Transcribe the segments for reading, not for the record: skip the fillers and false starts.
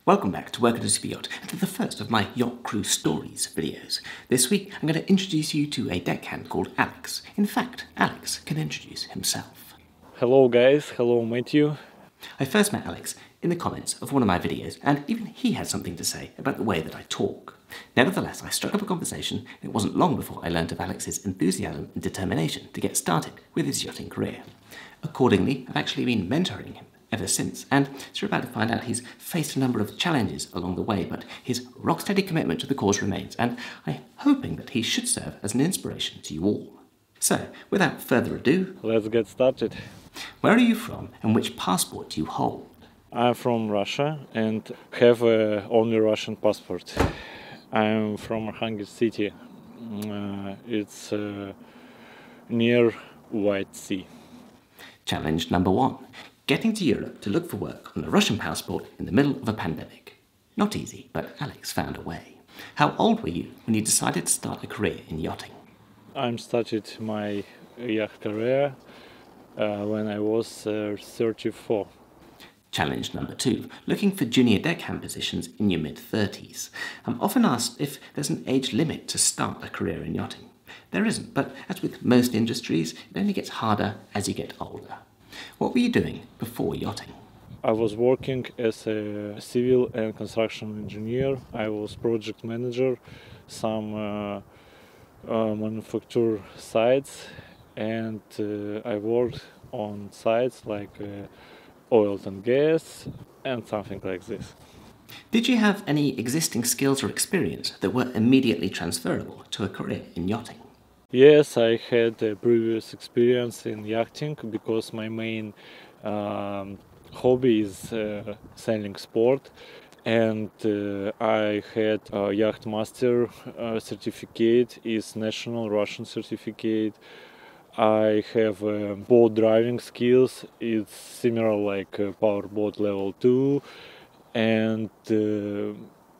Welcome back to Work at a Superyacht and to the first of my Yacht Crew Stories videos. This week I'm going to introduce you to a deckhand called Alex. In fact, Alex can introduce himself. Hello guys, hello Matthew. I first met Alex in the comments of one of my videos, and even he had something to say about the way that I talk. Nevertheless, I struck up a conversation, and it wasn't long before I learnt of Alex's enthusiasm and determination to get started with his yachting career. Accordingly, I've actually been mentoring him ever since, and so we're about to find out he's faced a number of challenges along the way, but his rock-steady commitment to the cause remains, and I'm hoping that he should serve as an inspiration to you all. So, without further ado, Let's get started. Where are you from and which passport do you hold? I'm from Russia and have only Russian passport. I'm from Arkhangel city. It's near White Sea. Challenge number 1. Getting to Europe to look for work on a Russian passport in the middle of a pandemic. Not easy, but Alex found a way. How old were you when you decided to start a career in yachting? I started my yacht career when I was 34. Challenge number 2. Looking for junior deckhand positions in your mid-30s. I'm often asked if there's an age limit to start a career in yachting. There isn't, but as with most industries, it only gets harder as you get older. What were you doing before yachting? I was working as a civil and construction engineer. I was project manager, some manufacture sites, and I worked on sites like oil and gas and something like this. Did you have any existing skills or experience that were immediately transferable to a career in yachting? Yes, I had a previous experience in yachting because my main hobby is sailing sport, and I had a yacht master certificate, is national Russian certificate. I have boat driving skills, it's similar like powerboat level 2, and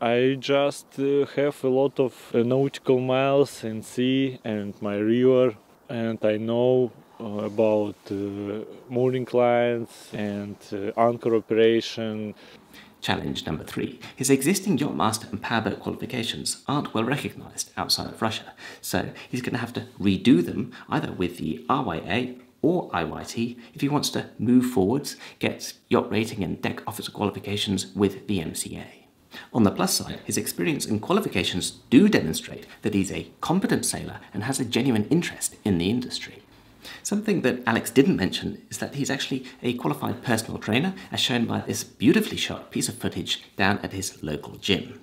I just have a lot of nautical miles in sea and my river, and I know about mooring lines and anchor operation. Challenge number 3. His existing yacht master and powerboat qualifications aren't well recognised outside of Russia, so he's going to have to redo them either with the RYA or IYT if he wants to move forwards, get yacht rating and deck officer qualifications with the MCA. On the plus side, his experience and qualifications do demonstrate that he's a competent sailor and has a genuine interest in the industry. Something that Alex didn't mention is that he's actually a qualified personal trainer, as shown by this beautifully shot piece of footage down at his local gym.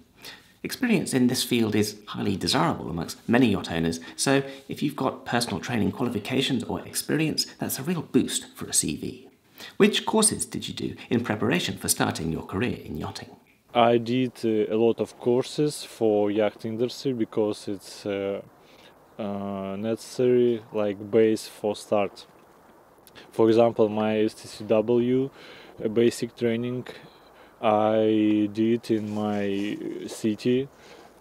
Experience in this field is highly desirable amongst many yacht owners, so if you've got personal training qualifications or experience, that's a real boost for a CV. Which courses did you do in preparation for starting your career in yachting? I did a lot of courses for yacht industry because it's necessary like base for start. For example, my STCW basic training I did in my city.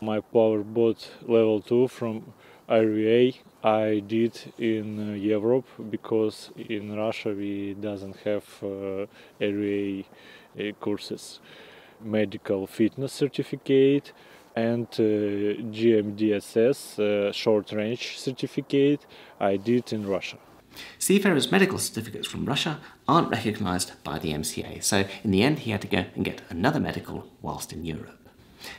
My powerboat level 2 from RVA I did in Europe because in Russia we doesn't have RVA courses. Medical fitness certificate and GMDSS short range certificate I did in Russia. Seafarers' medical certificates from Russia aren't recognised by the MCA, so in the end he had to go and get another medical whilst in Europe.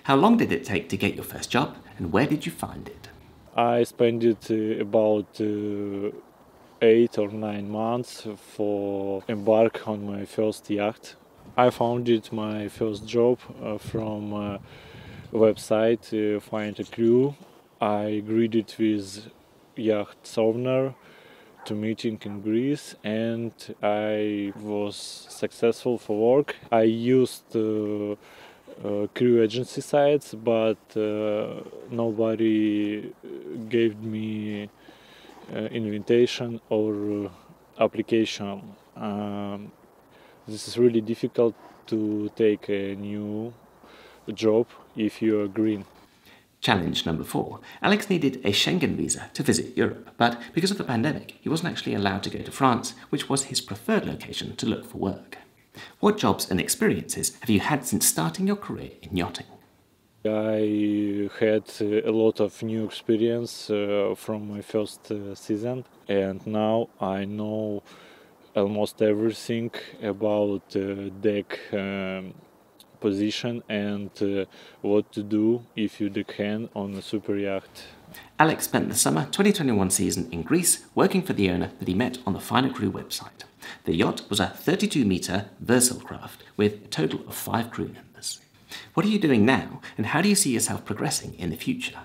How long did it take to get your first job, and where did you find it? I spent it about 8 or 9 months for embark on my first yacht. I found it my first job from a website Find a Crew. I agreed it with yacht owner to meeting in Greece, and I was successful for work. I used crew agency sites, but nobody gave me invitation or application. This is really difficult to take a new job if you are green. Challenge number 4. Alex needed a Schengen visa to visit Europe, but because of the pandemic, he wasn't actually allowed to go to France, which was his preferred location to look for work. What jobs and experiences have you had since starting your career in yachting? I had a lot of new experience from my first season, and now I know almost everything about deck position and what to do if you deckhand on a Superyacht. Alex spent the summer 2021 season in Greece working for the owner that he met on the Final Crew website. The yacht was a 32-metre Versailles craft with a total of 5 crew members. What are you doing now, and how do you see yourself progressing in the future?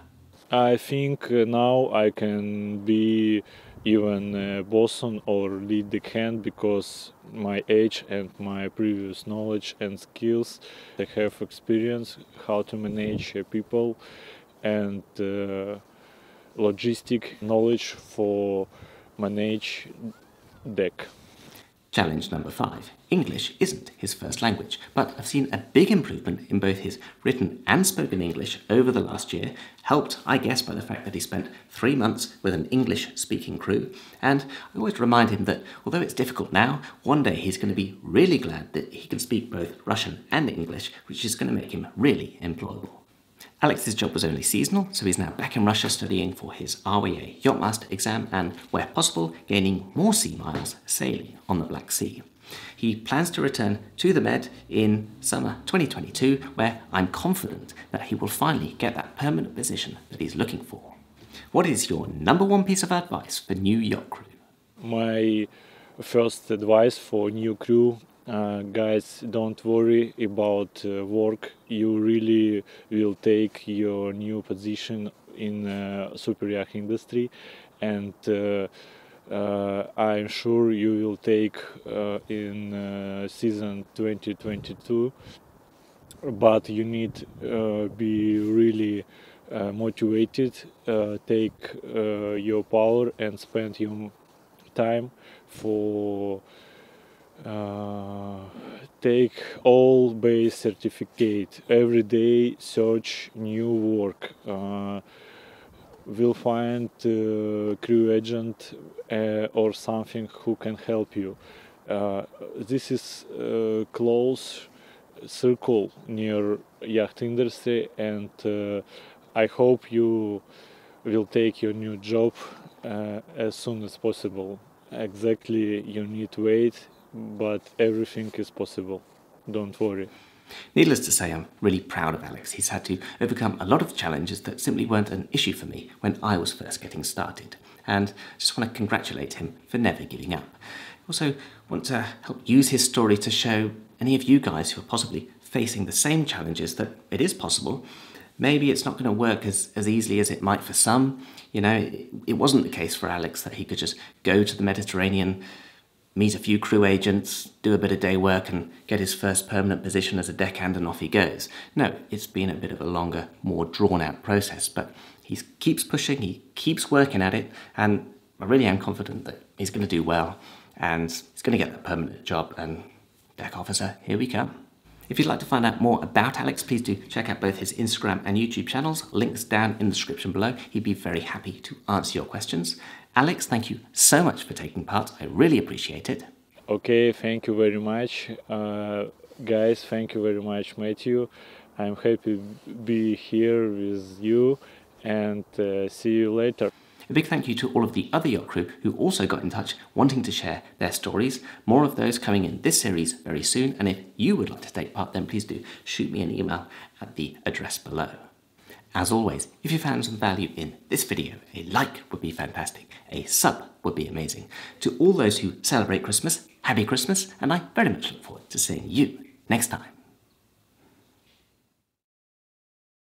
I think now I can be even bosun or lead deckhand because my age and my previous knowledge and skills. I have experience how to manage people and logistic knowledge for manage deck. Challenge number 5. English isn't his first language, but I've seen a big improvement in both his written and spoken English over the last year, helped, I guess, by the fact that he spent 3 months with an English-speaking crew, and I always remind him that although it's difficult now, one day he's going to be really glad that he can speak both Russian and English, which is going to make him really employable. Alex's job was only seasonal, so he's now back in Russia studying for his RWA Yachtmaster exam and, where possible, gaining more sea miles sailing on the Black Sea. He plans to return to the Med in summer 2022, where I'm confident that he will finally get that permanent position that he's looking for. What is your number 1 piece of advice for new yacht crew? My first advice for new crew, guys, don't worry about work. You really will take your new position in Superyacht industry, and I'm sure you will take in season 2022. But you need be really motivated, take your power and spend your time for take all base certificate every day, search new work, will find crew agent or something who can help you. This is close circle near yacht industry, and I hope you will take your new job as soon as possible. Exactly, you need to wait, but everything is possible. Don't worry. Needless to say, I'm really proud of Alex. He's had to overcome a lot of challenges that simply weren't an issue for me when I was first getting started. And I just want to congratulate him for never giving up. I also want to help use his story to show any of you guys who are possibly facing the same challenges that it is possible. Maybe it's not going to work as easily as it might for some. You know, it wasn't the case for Alex that he could just go to the Mediterranean, meet a few crew agents, do a bit of day work and get his first permanent position as a deckhand and off he goes. No, it's been a bit of a longer, more drawn out process, but he keeps pushing, he keeps working at it, and I really am confident that he's going to do well and he's going to get that permanent job, and deck officer, here we come. If you'd like to find out more about Alex, please do check out both his Instagram and YouTube channels. Links down in the description below. He'd be very happy to answer your questions. Alex, thank you so much for taking part. I really appreciate it. Okay, thank you very much. Guys, thank you very much, Matthew. I'm happy to be here with you, and see you later. A big thank you to all of the other yacht crew who also got in touch wanting to share their stories. More of those coming in this series very soon, and if you would like to take part, then please do shoot me an email at the address below. As always, if you found some value in this video, a like would be fantastic, a sub would be amazing. To all those who celebrate Christmas, Happy Christmas, and I very much look forward to seeing you next time.